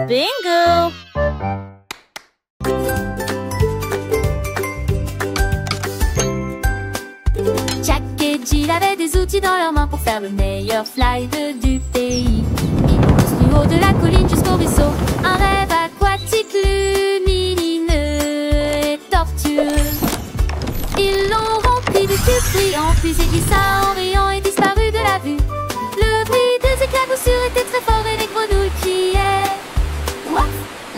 Bingo! Jack et Jill avaient des outils dans leurs mains pour faire le meilleur slide du pays. Ils ont construit haut de la colline jusqu'au ruisseau un rêve aquatique lumineux et tortueux. Ils l'ont rempli de tubes brillants, puis il glissa en riant et disparut de la vue. Le bruit des éclaboussures était très fort et les grenouilles criaient. Ouah!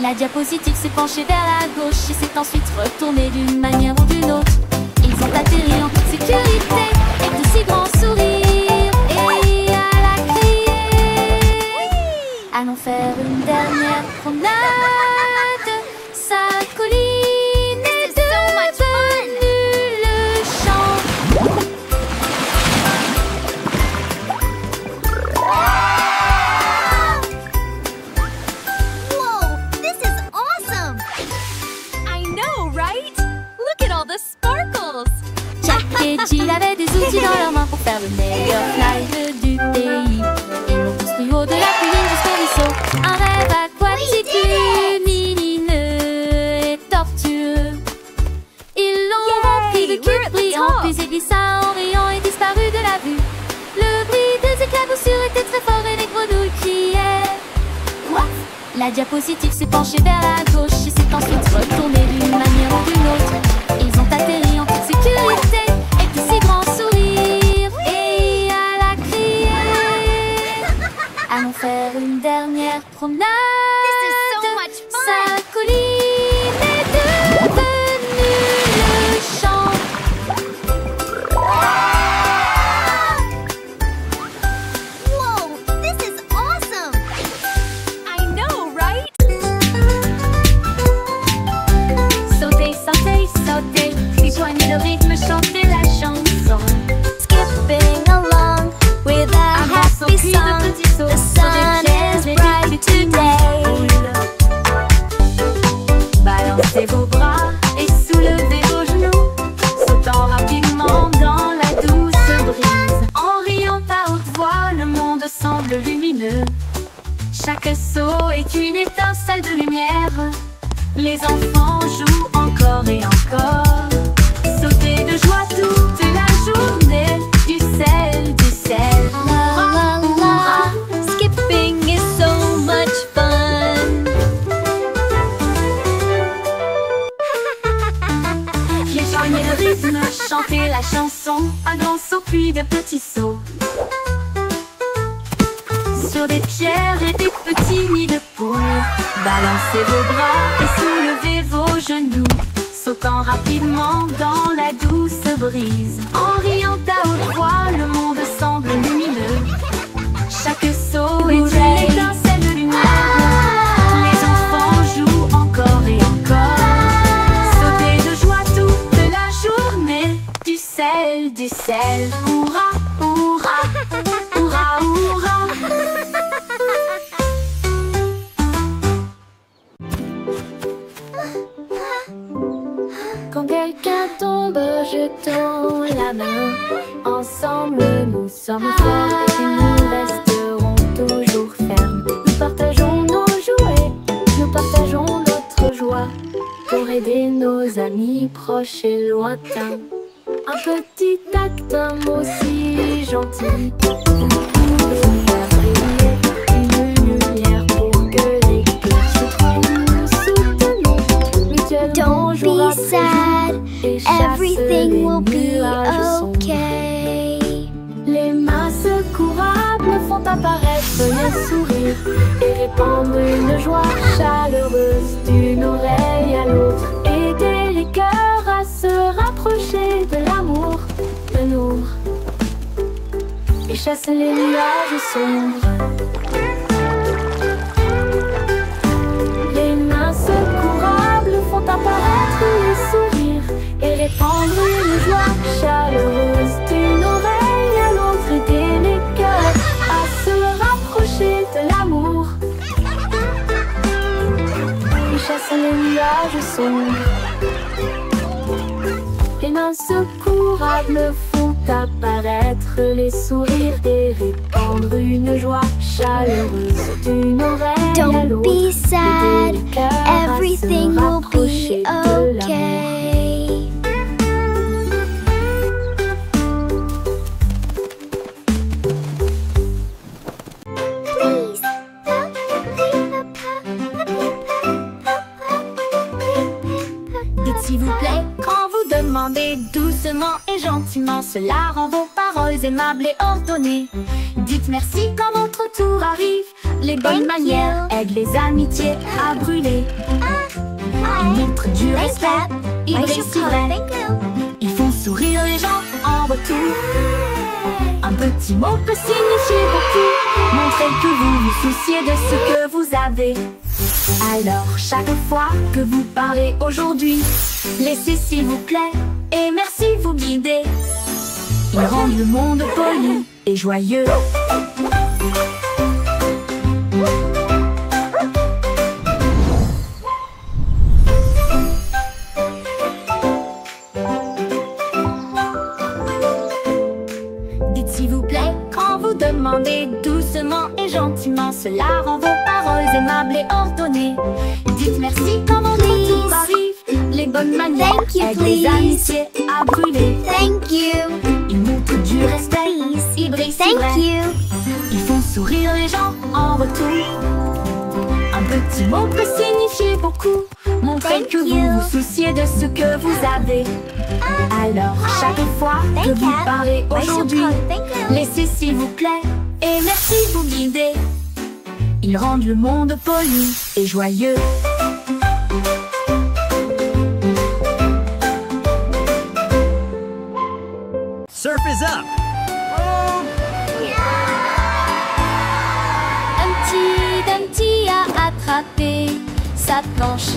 La diapositive s'est penchée vers la gauche et s'est ensuite retournée d'une manière ou d'une autre. Ils ont atterri en toute sécurité et de si grands sourires. Et à la crier, allons faire une dernière promenade. Sa colline est devenue le champ. Whoa, this is awesome! I know, right? Look at all the sparkles! Jack et Jill avaient des outils dans leurs mains pour faire le meilleur slide du pays. Ils l'ont construit haut de la colline jusqu'au ruisseau un rêve aquatique lumineux et tortueux. Ils l'ont rempli de cubes brillants, puis il glissa en riant et disparut de la vue. Le bruit des éclaboussures était très fort et les grenouilles criaient. Ouah! La diapositive s'est penchée vers la gauche et s'est ensuite retournée d'une manière ou d'une autre. Ils ont atterri en toute sécurité et de si grands sourires. Et à la crier, allons faire une dernière promenade. This is so much Sa fun! colline est devenue le champ. Whoa, this is awesome! I know, right? Sautez, sautez, sautez, rejoignez le rythme, chantez la chanson. Skipping along with a happy song. The sun is bright today. Balancez vos bras et soulevez vos genoux, sautant rapidement dans la douce brise. En riant à haute voix, le monde semble lumineux. Chaque saut est une étincelle de lumière. Les enfants jouent encore et encore. Sautez de joie toute la journée. Du sel, du sel. La la la, skipping is so much fun. Rejoignez le rythme, chantez la chanson. Un grand saut puis de petits sauts. Sur des pierres et des petits nids de poules. Balancez vos bras et soulevez vos genoux, sautant rapidement dans la douce brise. En riant à haute voix, le monde semble lumineux. Chaque saut est une étincelle de lumière. Les enfants jouent encore et encore. Sautez de joie toute la journée. Du sel, du sel. Hurrah, hurrah, hurrah, hurrah. Quand quelqu'un tombe, jetons la main. Ensemble, nous sommes forts et nous resterons toujours fermes. Nous partageons nos jouets, nous partageons notre joie pour aider nos amis proches et lointains. Un petit acte, un mot si gentil. Vous pouvez faire briller une lumière pour que les cœurs se trouvent. Nous soutenons mutuellement. Don't jour be après sad, jour, et chasse everything les will be nuages sombres. okay. Les mains secourables font apparaître les sourires et répandre une joie chaleureuse d'une oreille à l'autre. Aider les cœurs à se rapprocher de l'amour, de nous, et chasser les nuages sombres. Les mains secourables font apparaître les sourires et répandre une joie chaleureuse d'une oreille à l'autre. Aider les cœurs à se rapprocher de l'amour et chasser les nuages sombres. Les mains secourables font apparaître les sourires et répandre une joie chaleureuse d'une oreille à Don't l'autre. be sad, doucement et gentiment, cela rend vos paroles aimables et ordonnées. Dites merci quand votre tour arrive. Les bonnes manières aident les amitiés à brûler. Ils montrent du respect, ils brillent si vrai. Ils font sourire les gens en retour. Un petit mot peut signifier beaucoup. Montrez que vous vous souciez de ce que vous avez. Alors chaque fois que vous parlez aujourd'hui, laissez s'il vous plaît et merci vous guider. Ils rendent le monde poli et joyeux. Dites s'il vous plaît quand vous demandez doucement et gentiment, cela rend vos paroles aimables et ordonnées. Dites merci quand votre tour arrive. Les bonnes manières aident les amitiés à brûler. Thank you. Ils montrent du respect, ils brillent si vrai. Ils font sourire les gens en retour. Un petit mot peut signifier beaucoup. Montrez que vous vous souciez de ce que vous avez. Alors chaque fois que vous parlez aujourd'hui, laissez s'il vous plaît et merci vous guider. Ils rendent le monde poli et joyeux. Surf is up! Humpty Dumpty a attrapé sa planche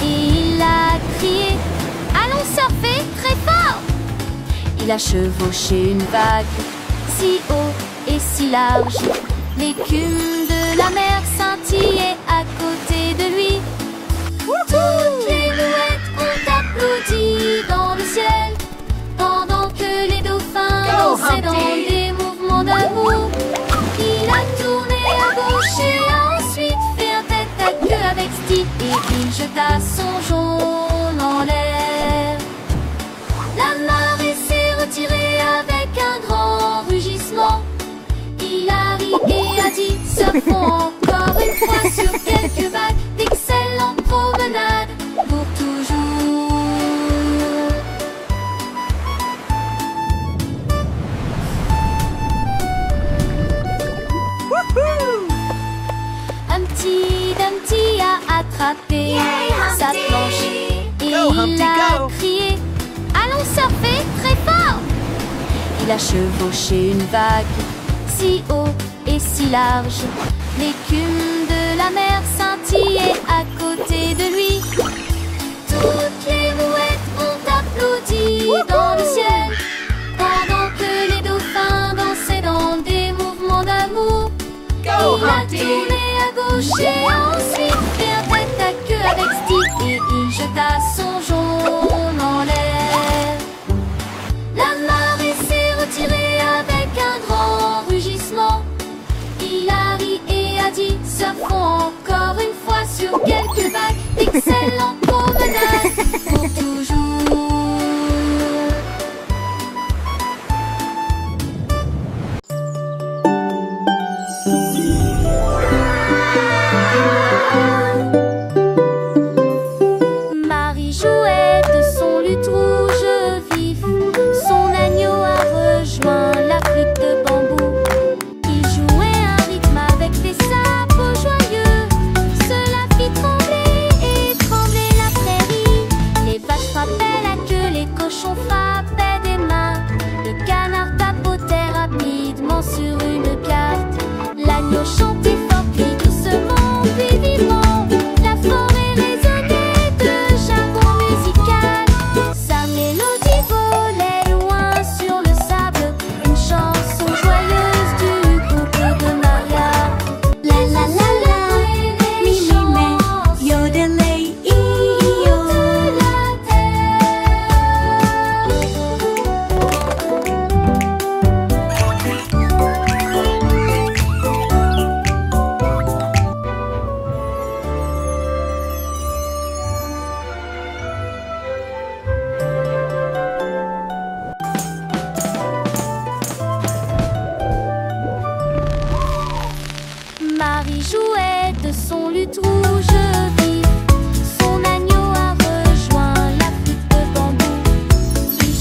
et il a crié: allons surfer très fort! Il a chevauché une vague si haut et si large. L'écume de la mer scintillait à côté de lui. Toutes les mouettes ont applaudi dans le ciel, pendant que les dauphins dansaient dans des mouvements d'amour. Il a tourné à gauche et ensuite fait un tête à queue avec Steve et il jeta son jaune en l'air. La marée s'est retirée avec un grand rugissement. Il a ri et a dit: surfons encore une fois sur quelques vagues. D'excellentes promenades pour toujours. Humpty Dumpty a attrapé sa planche et il a crié: allons surfer très fort! Il a chevauché une vague si haut et si large. L'écume de la mer scintillait à côté de lui. Toutes les mouettes ont applaudi dans le ciel, pendant que les dauphins dansaient dans des mouvements d'amour. Il a tourné à gauche et ensuite fait un tête à queue avec Steve et il jeta son jaune en l'air. La marée s'est retirée avec un grand rugissement. Il a ri et a dit: surfons encore une fois sur quelques vagues. D'excellentes promenades pour toujours. Marie jouait de son luth rouge vif. Son agneau a rejoint la flûte de bambou. Il jouait un rythme avec des sabots joyeux. Cela fit trembler et trembler la prairie. Les vaches frappaient la queue, les cochons frappaient des mains. Le canard tapotait rapidement sur une carte. L'agneau chantait fort puis doucement puis vivement. La forêt résonnait de jargon musical. Sa mélodie volait loin sur le sable. Une chanson joyeuse du groupe de Maria. La la la la, mi mi me, yodelay iyo. De la terre. Marie jouait de son luth rouge vif. Son agneau a rejoint la flûte de bambou. Il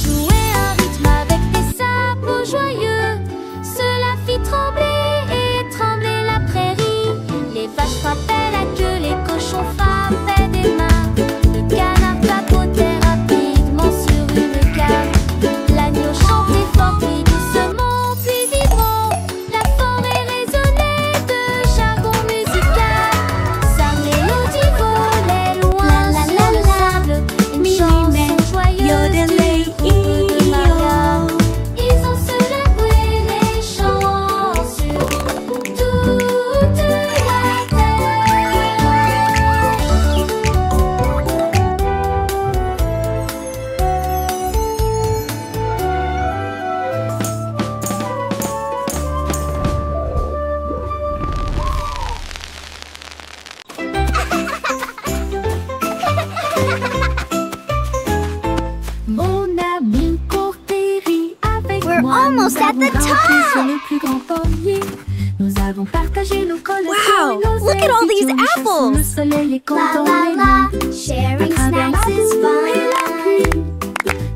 partager nos collations. Wow, et nos look at all these ailes. Si tu nous cherches sous le apples. soleil et quand La on la les la, lit. sharing À travers snacks la is boue et la fun. pluie,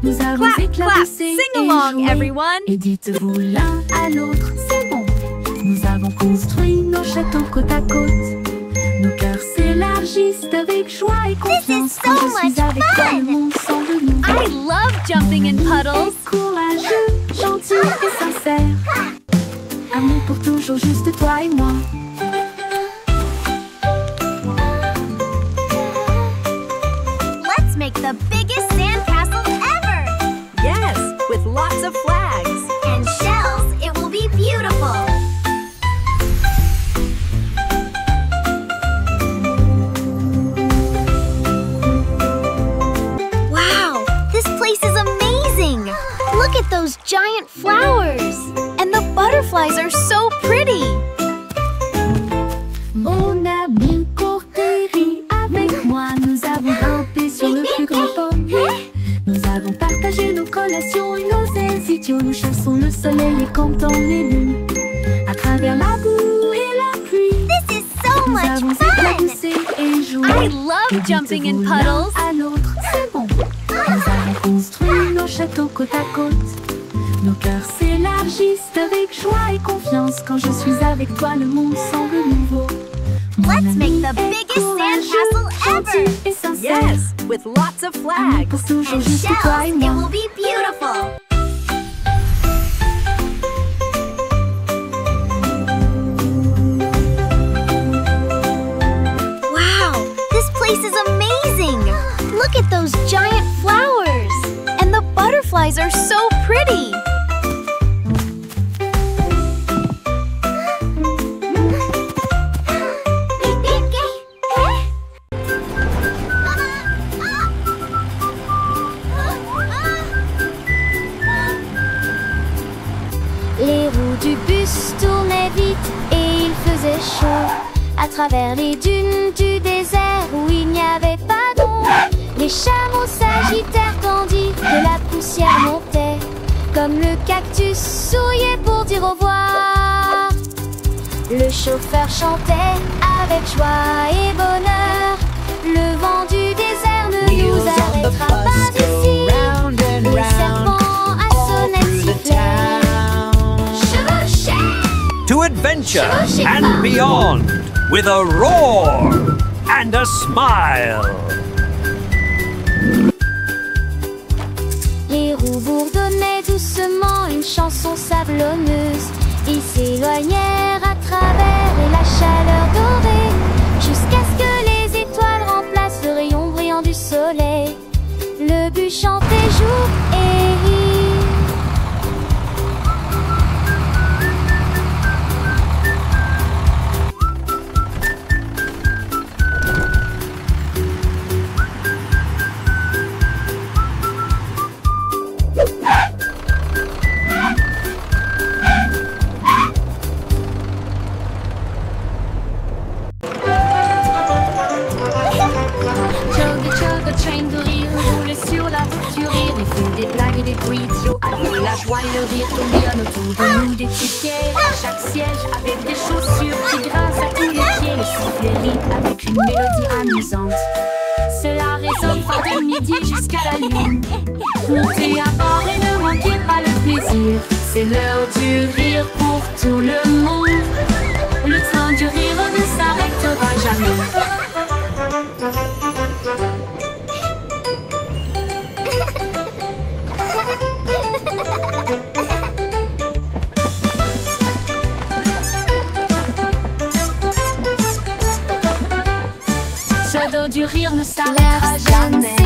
nous avons Clap, clap, éclaboussé sing et along, joué. everyone. Et dites-vous l'un à l'autre, c'est bon. Nous avons construit nos châteaux côte à côte. Nos cœurs s'élargissent avec joie et confiance. so Quand je suis much avec toi, fun. le monde semble nouveau. I love jumping in puddles. Courageux, gentil et sincère. Amour pour toujours, juste toi et moi. Let's make the biggest sandcastle ever! Yes, with lots of flags. And shells, it will be beautiful! Wow, this place is amazing! Look at those giant flowers! And the butterflies are so pretty! On a bien courté avec moi. Nous avons grimpé sur le plus grand pommier. Nous avons partagé nos collations et nos ailes idiots. Nous chassons le soleil et comptons les lunes. À travers la boue et la pluie, This is so nous much avons fun! éclaboussé et joué. I Et love jumping in dites-vous l'un puddles. à l'autre, c'est bon. Nous avons construit nos châteaux côte à côte. Nos cœurs s'élargissent avec joie et confiance. Quand je suis avec toi, le monde semble nouveau. Mon Let's ami make the est biggest courageux, sandcastle ever. gentil et sincère. Yes, with lots of Amour pour flags. toujours, And juste shells, toi et it will moi. be beautiful! Wow, this place is amazing! Look at those giant flowers! And the butterflies are so pretty! Les roues du bus tournaient vite et il faisait chaud. À travers les dunes du désert où il n'y avait pas d'ombre, les chameaux s'agitèrent tandis que la poussière montait. Comme le cactus souriait pour dire au revoir. Le chauffeur chantait avec joie et bonheur. Le vent du désert ne nous arrêtera pas ici. Les serpents à sonnette sifflaient. To adventure and beyond with a roar and a smile. Les roues bourdonnaient doucement une chanson sablonneuse. Ils s'éloignèrent à travers et la chaleur dorée, jusqu'à ce que les étoiles remplacent le rayon brillant du soleil. Le but chantait jour et nuit. Chugga chugga train de rire roule sur la voiture rire. Il fait des blagues et des bruits idiots avec la joie et le rire tourbillonne autour de nous des tickets. À chaque siège avec des chaussures qui grincent à tous les pieds. Le sifflet rit avec une mélodie amusante. Cela résonne fort de midi jusqu'à la lune. Montez à bord et ne manquez pas le plaisir. C'est l'heure du rire pour tout le monde. Le train du rire ne s'arrêtera jamais. Ce dos du rire ne s'arrêtera jamais.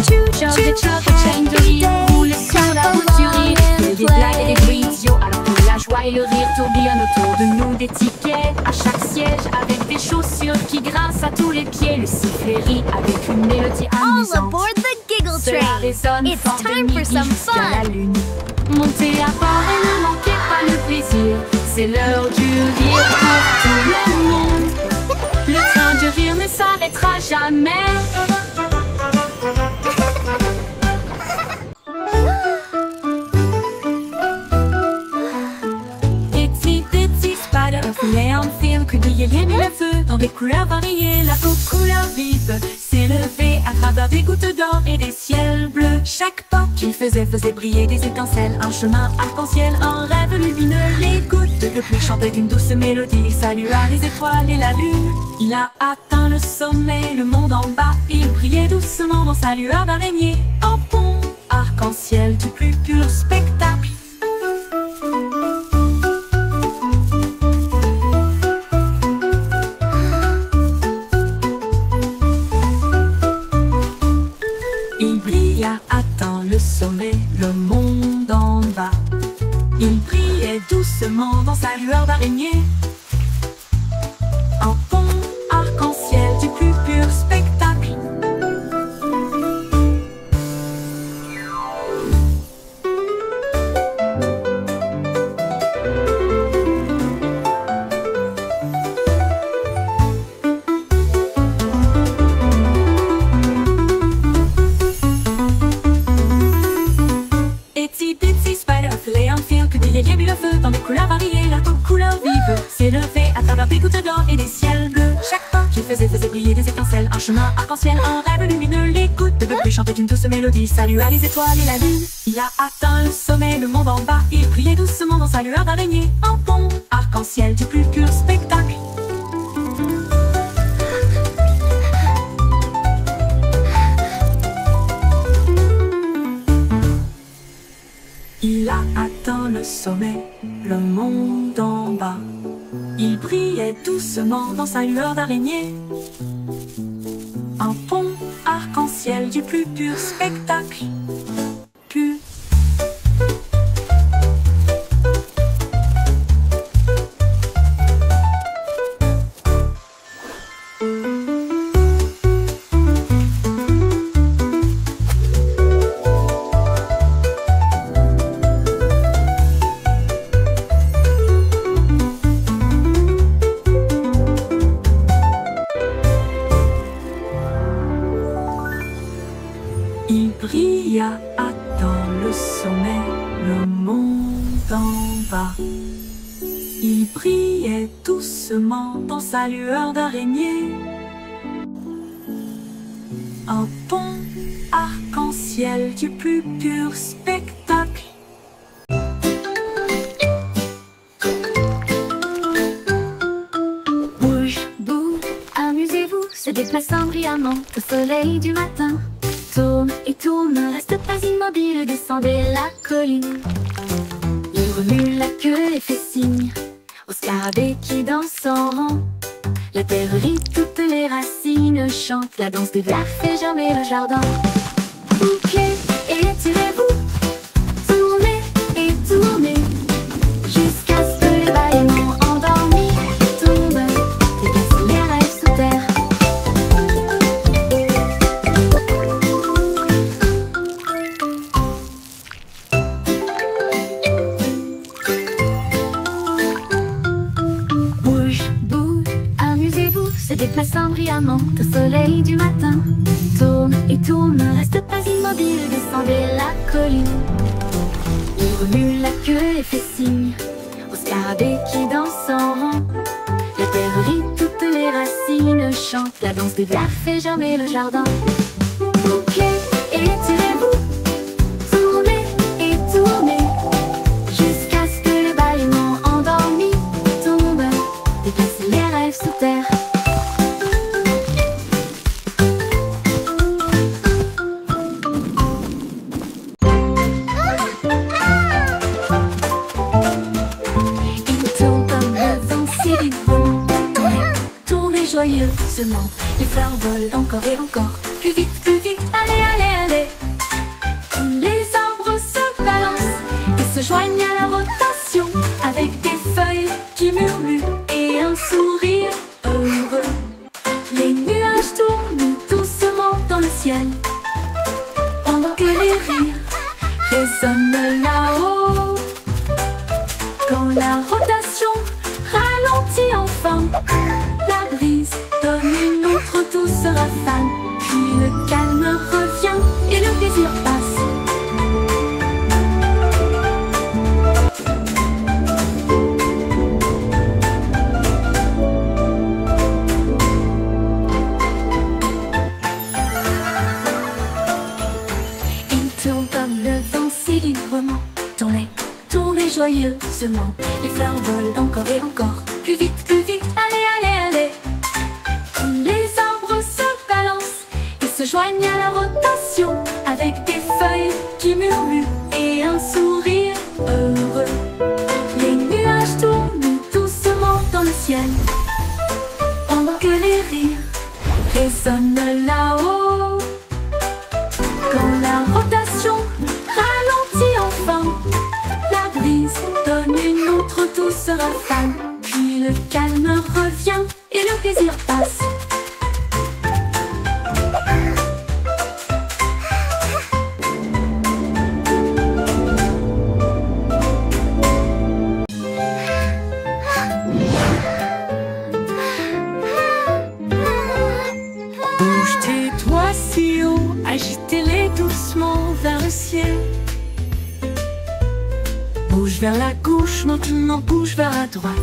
Chugga chugga train de rire roule sur la route du rire. Il y a des blagues et des bruits idiots alors que la joie et le rire tourbillonnent autour de nous des tickets. À chaque siège avec des chaussures qui grincent à tous les pieds. Le sifflet rit avec une mélodie All amusante. aboard the Giggle Cela Train! résonne It's fort de time for midi some jusqu'à la fun! lune. Montez à bord et ne manquez pas le plaisir. C'est l'heure du rire pour tout le monde. Le train du rire ne s'arrêtera jamais. Itsy bitsy spider, Léonfield que brillait bien le feu dans des couleurs variées. La peau couleur vive s'élevait à travers des gouttes d'or et des ciels bleus. Chaque pas qu'il faisait briller des étincelles, un chemin arc-en-ciel, un rêve lumineux. Les gouttes de pluie chantaient une douce mélodie, il salua les étoiles et la lune. Il a atteint le sommet, le monde en bas, il brillait doucement dans sa lueur d'araignée. Un pont arc-en-ciel du plus pur spectacle. Il brilla, atteint le sommet, le monde en bas. Il brillait doucement dans sa lueur d'araignée. Un pont arc-en-ciel du plus pur spectacle. Léonfield que brillait bien le feu dans des couleurs variées. La peau couleur vive s'élevait à travers des gouttes d'or et des ciels bleus. Chaque pas qu'il faisait briller des étincelles, un chemin arc-en-ciel, un rêve lumineux. Les gouttes de pluie chantaient une douce mélodie, salua les étoiles et la lune. Il a atteint le sommet, le monde en bas, il brillait doucement dans sa lueur d'araignée. Un pont arc-en-ciel du plus pur spectacle. Il a atteint le sommet, le monde en bas. Il brillait doucement dans sa lueur d'araignée. Un pont arc-en-ciel du plus pur spectacle. Pur. Il brilla, atteint le sommet, le monde en bas. Il brillait doucement dans sa lueur d'araignée. Un pont arc-en-ciel du plus pur spectacle. Bouge, bouge, amusez-vous, se déplaçant brillamment au soleil du matin. Tourne et tourne, ne reste pas immobile, descendez la colline. Il remue la queue et fait signe au scarabée qui danse en rang. La terre rit, toutes les racines chantent, la danse des vers fait germer le jardin. Bouquez et tirez-vous, tournez et tournez, jusqu'à ce que les bâillements endormis tombent, déplacent les rêves sous terre. Se déplaçant brillamment au soleil du matin. Tourne et tourne, ne reste pas immobile, descendez la colline. Il remue la queue et fait signe au scarabée qui danse en rang. La terre rit, toutes les racines chantent, la danse des vers fait germer le jardin. Bouquez et tirez-vous, tournez et tournez, jusqu'à ce que les bâillements endormis tombent, déplacent les rêves sous terre. Joyeusement, les fleurs volent encore et encore. Plus vite, allez, allez, allez. Les arbres se balancent et se joignent à la rotation, avec des feuilles qui murmurent et un sourire heureux. Les nuages tournent doucement dans le ciel, pendant que les rires résonnent là-haut. Quand la rotation ralentit enfin, la brise donne une autre douce rafale, puis le calme revient et le plaisir passe. joyeusement. Les fleurs volent encore et encore. Plus vite, allez, allez, allez. Tous les arbres se balancent et se joignent à la rotation, avec des feuilles qui murmurent et un sourire heureux. Les nuages tournent doucement dans le ciel, pendant que les rires résonnent là-haut. Quand la rotation ralentit enfin, la brise donne une autre douce rafale. Puis le calme revient et le plaisir passe. Bouge tes doigts si haut, agitez-les doucement vers le ciel. Bouge vers la gauche, maintenant bouge vers la droite.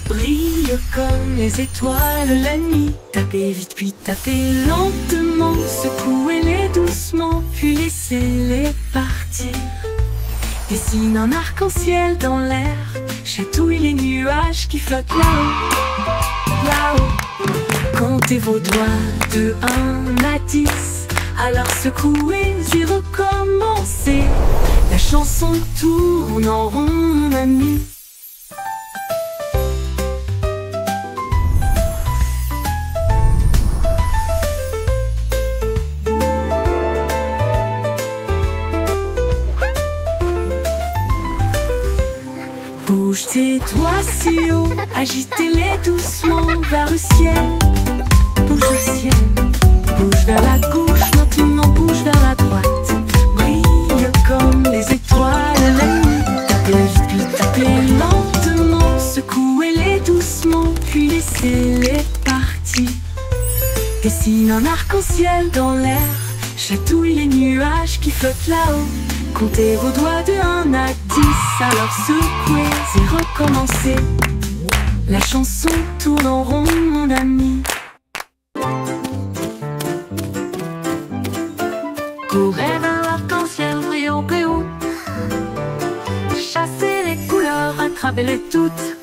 Brille comme les étoiles la nuit. Tapez vite puis tapez lentement. Secouez-les doucement puis laissez-les partir. Dessine un arc-en-ciel dans l'air. Chatouille les nuages qui flottent là-haut, là-haut. Comptez vos doigts de 1 à 10. Alors secouez et recommencez. La chanson tourne en rond, mon ami. Bouge tes doigts si haut, agitez-les doucement vers le ciel. Bouge au ciel, bouge vers la gauche, maintenant bouge vers la droite. Brille comme les étoiles la nuit. Tapez vite puis tapez lentement. Secouez-les doucement puis laissez-les partir. Dessine un arc-en-ciel dans l'air. Chatouille les nuages qui flottent là-haut. Comptez vos doigts de 1 à 10. Alors secouez et recommencez. La chanson tourne en rond, mon ami. Courez vers l'arc-en-ciel brillant plus haut. Chassez les couleurs, attrapez-les toutes.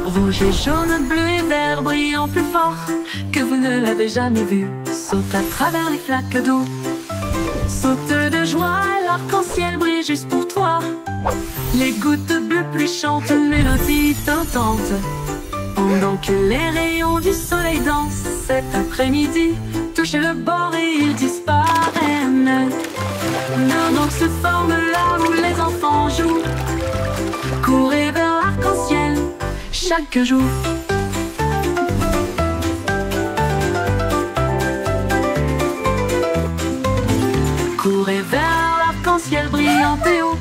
Rouge et jaune, bleu et vert brillant plus fort que vous ne l'avez jamais vu. Saute à travers les flaques d'eau. Saute de joie, l'arc-en-ciel brille juste pour toi. Les gouttes bleues pluie chantent une mélodie tentante, pendant que les rayons du soleil dansent. Cet après-midi, touchez le bord et ils disparaissent. Nos donc se forment là où les enfants jouent. Courez vers l'arc-en-ciel chaque jour. Courez vers l'arc-en-ciel brillant et haut.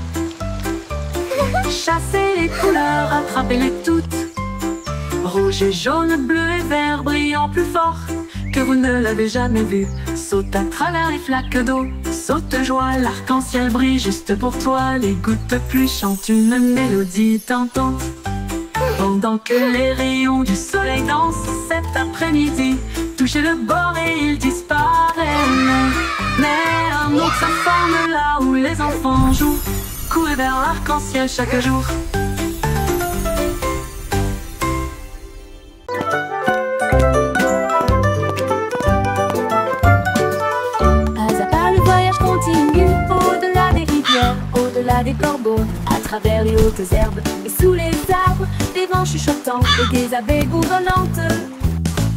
Chassez les couleurs, attrapez-les toutes. Rouge et jaune, bleu et vert brillant plus fort que vous ne l'avez jamais vu. Saute à travers les flaques d'eau. Saute de joie, l'arc-en-ciel brille juste pour toi. Les gouttes de pluie chantent une mélodie tentante, pendant que les rayons du soleil dansent. Cet après-midi, touchez le bord et ils disparaissent. Mais un autre se forme là où les enfants jouent. Courez vers l'arc-en-ciel chaque jour. Pas à pas le voyage continue, au-delà des rivières, au-delà des corbeaux, à travers les hautes herbes et sous les arbres, des vents chuchotants et des abeilles bourdonnantes.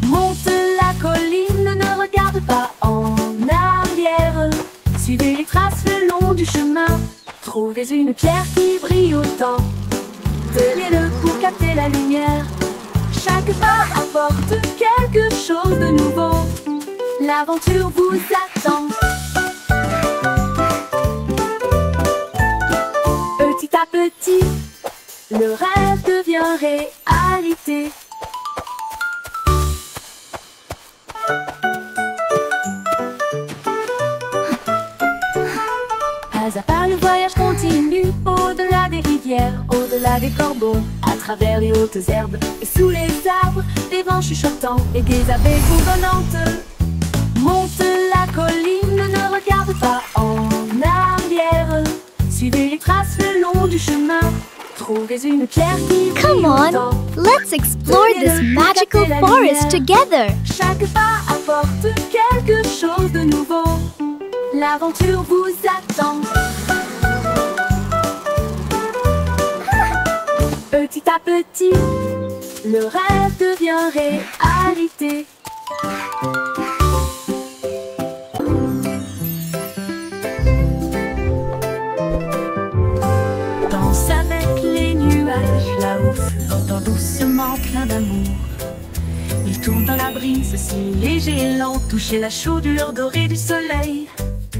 Monte la colline, ne regarde pas en arrière. Suivez les traces le long du chemin. Trouvez une pierre qui brille autant. Tenez-le pour capter la lumière. Chaque pas apporte quelque chose de nouveau. L'aventure vous attend. Petit à petit, le rêve devient réalité. Pas à pas le voyage continue, au-delà des rivières, au-delà des corbeaux, à travers les hautes herbes et sous les arbres, des vents chuchotants et des abeilles bourdonnantes. Monte la colline, ne regarde pas en arrière. Suivez les traces le long du chemin. trouvez une pierre qui Come on, let's explore this magical forest together. Chaque pas apporte quelque chose de nouveau. L'aventure vous attend. Petit à petit, le rêve devient réalité. Danse avec les nuages, là-haut flottant doucement plein d'amour. Il tourne dans la brise, si léger et lent, toucher la chaudure dorée du soleil.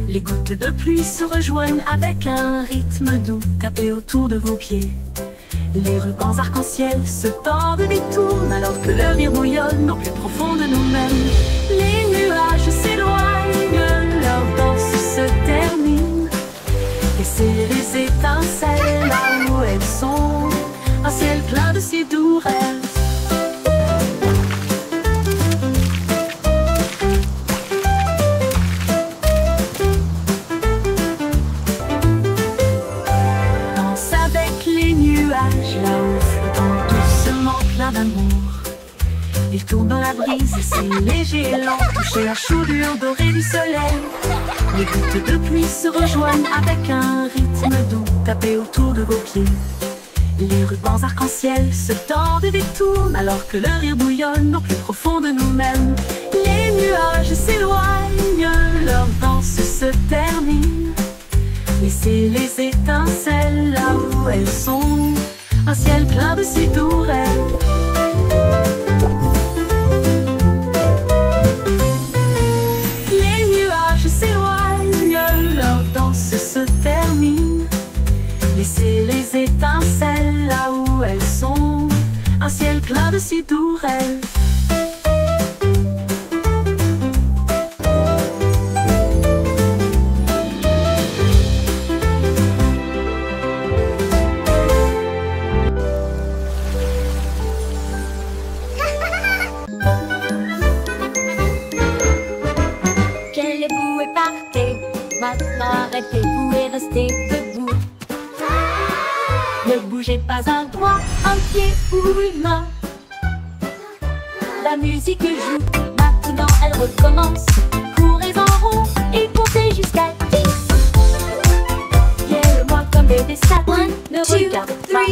Les gouttes de pluie se rejoignent avec un rythme doux, tapé autour de vos pieds. Les rubans arc-en-ciel se tordent et détournent alors que le rire bouillonne au plus profond de nous-mêmes. Les nuages s'éloignent, leur danse se termine. Et c'est les étincelles là où elles sont, un ciel plein de si doux rêves. Là-haut flottant doucement plein d'amour. Il tourne dans la brise, si léger et lent, toucher la chaudure dorée du soleil. Les gouttes de pluie se rejoignent avec un rythme doux, tapé autour de vos pieds. Les rubans arc-en-ciel se tordent et détournent alors que le rire bouillonne au plus profond de nous-mêmes. Les nuages s'éloignent, leur danse se termine. Laissez les étincelles là où elles sont, un ciel plein de si doux rêves. Les nuages s'éloignent, leur danse se termine. Laissez les étincelles là où elles sont, un ciel plein de si doux rêves. Maintenant arrêtez-vous et restez debout. Ne bougez pas un doigt, un pied ou une main. La musique joue, maintenant elle recommence. Courez en rond et comptez jusqu'à 10. Viens-le-moi comme des statues, ne regarde pas.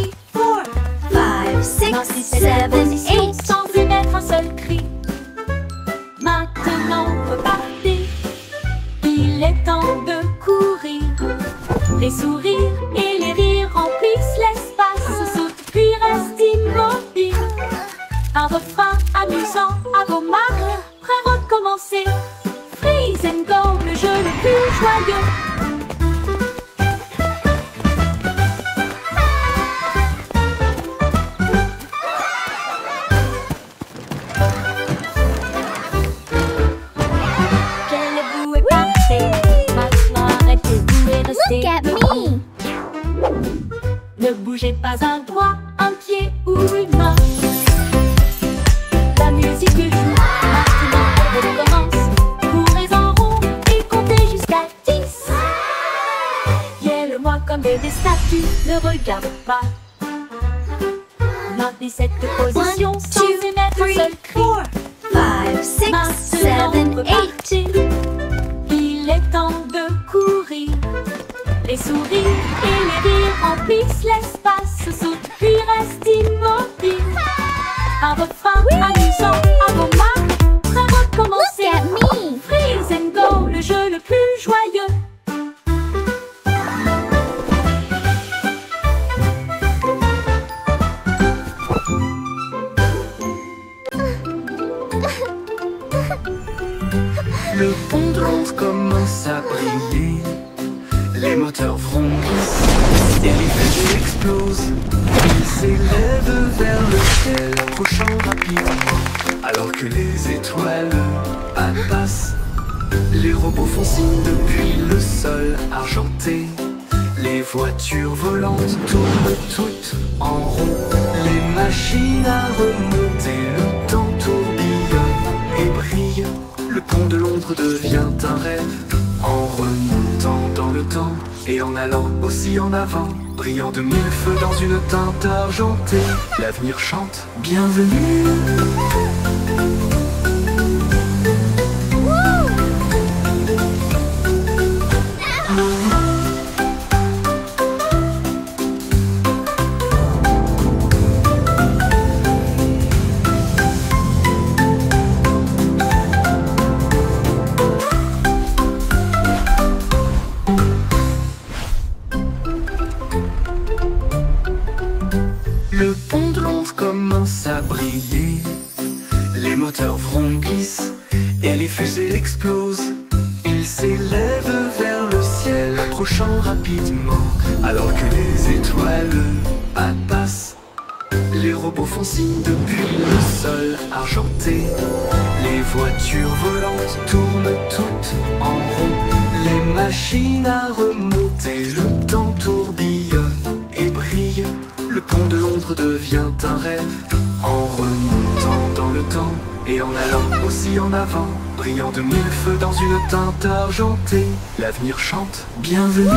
5, 6, 7, 8. Sans émettre un seul cri. Maintenant repartez. Il est temps de courir. Les sourires et les rires remplissent l'espace. Saute puis reste immobile. Un refrain amusant à vos marques. Prêt à recommencer. Freeze and go, le jeu le plus joyeux. Look at me! Ne bougez pas un doigt, un pied ou une main. La musique joue, maintenant elle recommence. Courez en rond et comptez jusqu'à 10. Viens-le-moi comme des statues, ne regarde pas. Maintenez cette position sans émettre un seul cri. 5, 6, 7, Maintenant 8. repartez. Il est temps de courir. Les sourires et les rires remplissent l'espace. Saute puis reste immobile. Un refrain amusant à vos marques. Prêt à recommencer. Look at me! Freeze and go, le jeu le plus joyeux. Le pont de Londres commence à briller. Les moteurs vrombissent et les flèches explosent. Ils s'élèvent vers le ciel, approchant rapidement. Alors que les étoiles passent, les robots font signe depuis le sol argenté. Les voitures volantes tournent toutes en rond. Les machines à remonter, le temps tourbillonne et brille. Le pont de Londres devient un rêve en remontant dans le temps et en allant aussi en avant. brillant de mille feux dans une teinte argentée. L'avenir chante, bienvenue. Le pont de Londres commence à briller, les moteurs vrombissent et les fusées explosent. Ils s'élèvent vers le ciel, approchant rapidement, alors que les étoiles passent. Les robots font signe depuis le sol argenté. Les voitures volantes tournent toutes en rond. Les machines à remonter, le temps tourbillonne et brille. Le pont de Londres devient un rêve, en remontant dans le temps et en allant aussi en avant, brillant de mille feux dans une teinte argentée. L'avenir chante, bienvenue.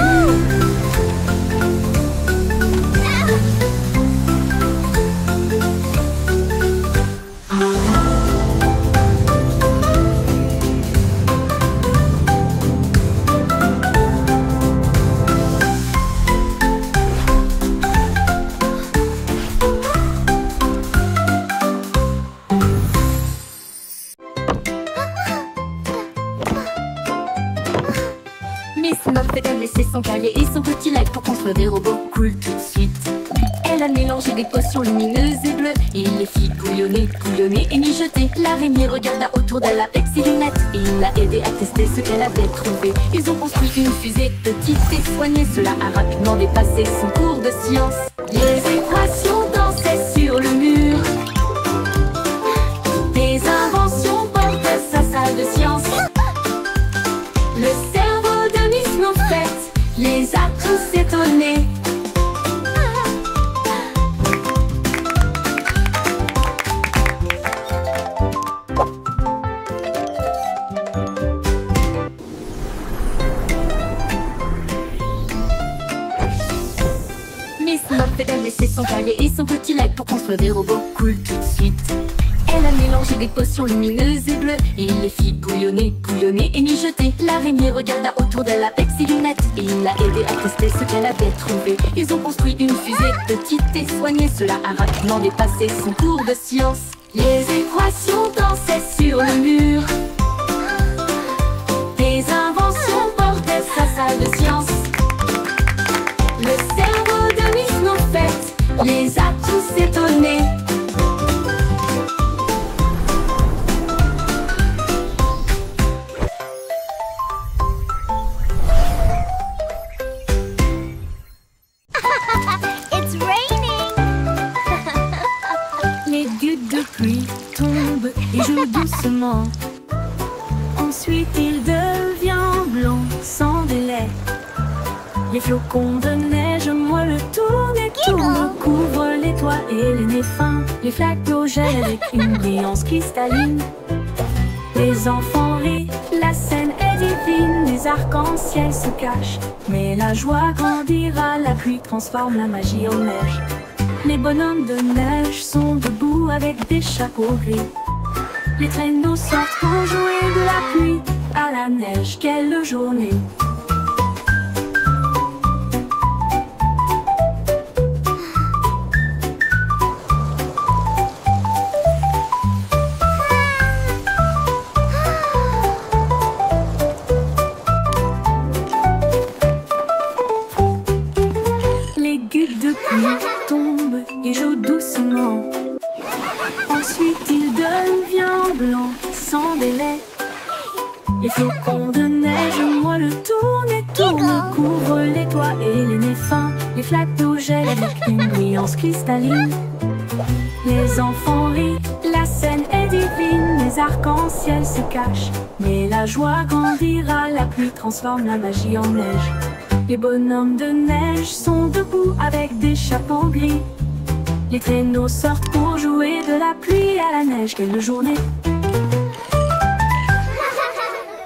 Miss Muffet a laissé son cahier et son petit lac pour construire des robots cool tout de suite. Elle a mélangé des potions lumineuses et bleues et il les fit bouillonner, bouillonner et mijoter. L'araignée regarda autour d'elle avec ses lunettes et il l'a aidé à tester ce qu'elle avait trouvé. Ils ont construit une fusée petite et soignée, cela a rapidement dépassé son cours de science. Les équations dansaient sur le mur, des inventions portaient sa salle de science. Le cerveau de Miss Muffet les a tous étonnés. Miss Muffet a laissé son cahier et son petit lac pour construire des robots cool tout de suite. Elle a mélangé des potions lumineuses et bleues et il les fit bouillonner, bouillonner et mijoter. L'araignée regarda autour d'elle avec ses lunettes et il l'a aidé à tester ce qu'elle avait trouvé. Ils ont construit une fusée petite et soignée, cela a rapidement dépassé son cours de science. Les équations dansaient sur le mur, des inventions portaient sa salle de science. Le cerveau de Miss Muffet les a tous étonnés. It's raining. Les gouttes de pluie tombent et jouent doucement. Ensuite il devient blanc sans délai. Les flocons de neige moelleux tournent et tournent, couvrent les toits et les nez fins. Les flaques d'eau gèlent avec une brillance cristalline. Les enfants rient, la scène est divine. Les arcs-en-ciel se cachent, mais la joie grandira. La pluie transforme la magie en neige. Les bonhommes de neige sont debout avec des chapeaux gris. Les traîneaux sortent pour jouer de la pluie à la neige. Quelle journée! Les gouttes de pluie tombent et jouent doucement. Ensuite il devient blanc sans délai. Les flocons de neige moelleux tournent et tournent, couvrent les toits et les nez fins. Les flaques d'eau gèlent avec une brillance cristalline. Les enfants rient, la scène est divine. Les arcs-en-ciel se cachent, mais la joie grandira. La pluie transforme la magie en neige. Les bonhommes de neige sont debout avec des chapeaux gris. Les traîneaux sortent pour jouer de la pluie à la neige. Quelle journée!